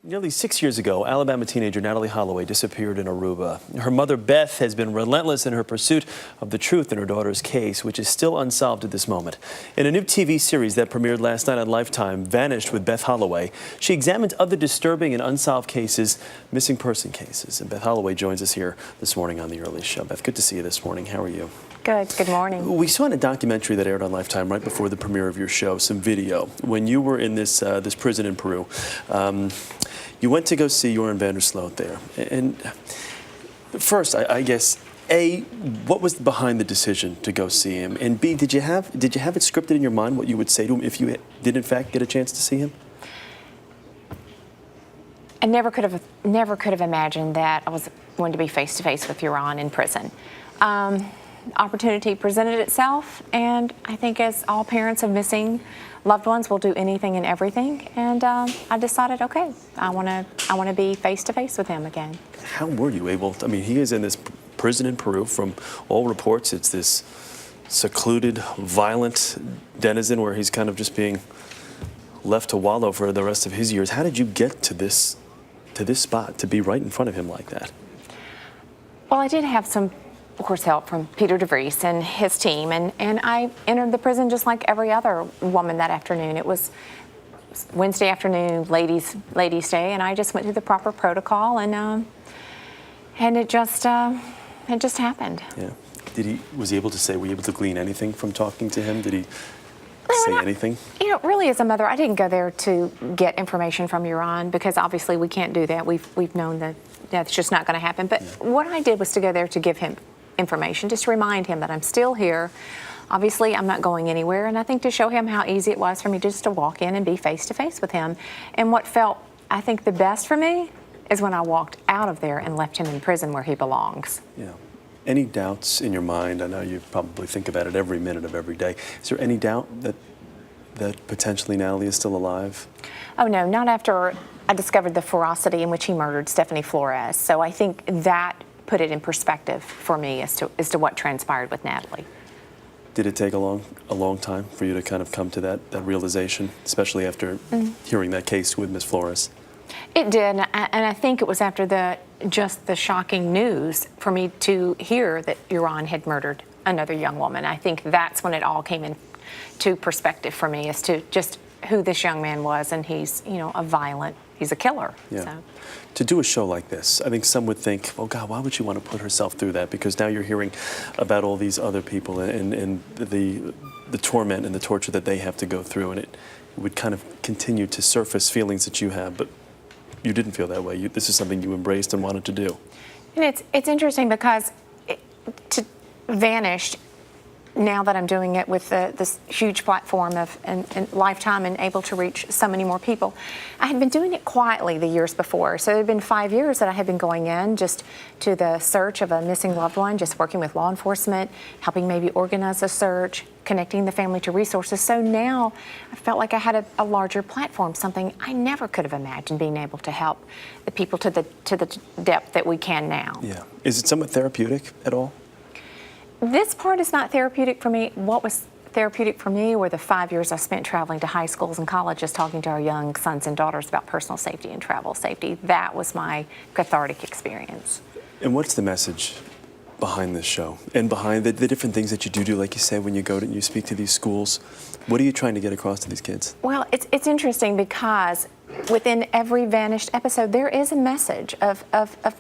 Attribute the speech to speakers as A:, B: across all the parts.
A: Nearly 6 years ago, Alabama teenager Natalee Halloway disappeared in Aruba. Her mother, Beth, has been relentless in her pursuit of the truth in her daughter's case, which is still unsolved at this moment. In a new TV series that premiered last night on Lifetime, Vanished with Beth Halloway, she examines other disturbing and unsolved cases, missing person cases. And Beth Halloway joins us here this morning on The Early Show. Beth, good to see you this morning. How are you?
B: Good. Good morning.
A: We saw in a documentary that aired on Lifetime right before the premiere of your show some video when you were in this prison in Peru. You went to go see Joran van der Sloot there. And first, I guess, A, what was behind the decision to go see him? And B, did you have it scripted in your mind what you would say to him if you did in fact get a chance to see him?
B: I never could have imagined that I was going to be face to face with Joran in prison. Opportunity presented itself, and I think as all parents of missing loved ones will do anything and everything, and I decided, okay, I want to be face to face with him again.
A: How were you able to, I mean, he is in this prison in Peru. From all reports, it's this secluded, violent denizen where he's kind of just being left to wallow for the rest of his years. How did you get to this spot, to be right in front of him like that?
B: Well, I did have some, of course, help from Peter DeVries and his team, and I entered the prison just like every other woman that afternoon. It was Wednesday afternoon, ladies' day, and I just went through the proper protocol, and it just happened.
A: Yeah. Was he able to say? Were you able to glean anything from talking to him? Did he say anything?
B: You know, really, as a mother, I didn't go there to get information from Joran because obviously we can't do that. We've known that that's just not going to happen. But what I did was to go there to give him information, just to remind him that I'm still here. Obviously, I'm not going anywhere, and I think to show him how easy it was for me just to walk in and be face to face with him. And what felt, I think, the best for me is when I walked out of there and left him in prison where he belongs.
A: Yeah. Any doubts in your mind? I know you probably think about it every minute of every day. Is there any doubt that potentially Natalee is still alive?
B: Oh, no, not after I discovered the ferocity in which he murdered Stephanie Flores. So I think that put it in perspective for me as to what transpired with Natalee.
A: Did it take a long time for you to kind of come to that realization, especially after hearing that case with Miss Flores?
B: It did, and I think it was after just the shocking news for me to hear that Joran had murdered another young woman. I think that's when it all came into perspective for me as to just who this young man was, and he's, you know, he's a killer.
A: Yeah.
B: So.
A: To do a show like this, I think some would think, oh God, why would she want to put herself through that? Because now you're hearing about all these other people and the torment and the torture that they have to go through, and it would kind of continue to surface feelings that you have, but you didn't feel that way. This is something you embraced and wanted to do.
B: And it's interesting because to Vanished, now that I'm doing it with this huge platform and Lifetime and able to reach so many more people, I had been doing it quietly the years before. So it had been 5 years that I had been going in just to the search of a missing loved one, just working with law enforcement, helping maybe organize a search, connecting the family to resources. So now I felt like I had a larger platform, something I never could have imagined being able to help the people to the depth that we can now.
A: Yeah. Is it somewhat therapeutic at all?
B: This part is not therapeutic for me. What was therapeutic for me were the 5 years I spent traveling to high schools and colleges talking to our young sons and daughters about personal safety and travel safety. That was my cathartic experience.
A: And what's the message behind this show and behind the different things that you do, like you said, when you go to you speak to these schools? What are you trying to get across to these kids?
B: Well, it's interesting because within every Vanished episode, there is a message of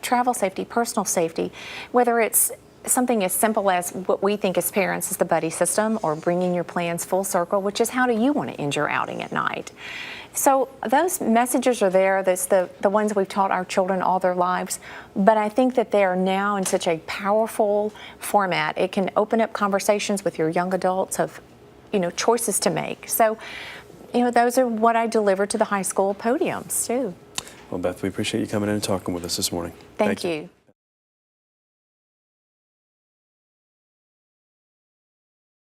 B: travel safety, personal safety, whether it's something as simple as what we think as parents is the buddy system, or bringing your plans full circle, which is how do you want to end your outing at night. So those messages are there. That's the ones we've taught our children all their lives. But I think that they are now in such a powerful format. It can open up conversations with your young adults of, you know, choices to make. So, you know, those are what I deliver to the high school podiums too.
A: Well, Beth, we appreciate you coming in and talking with us this morning.
B: Thank you.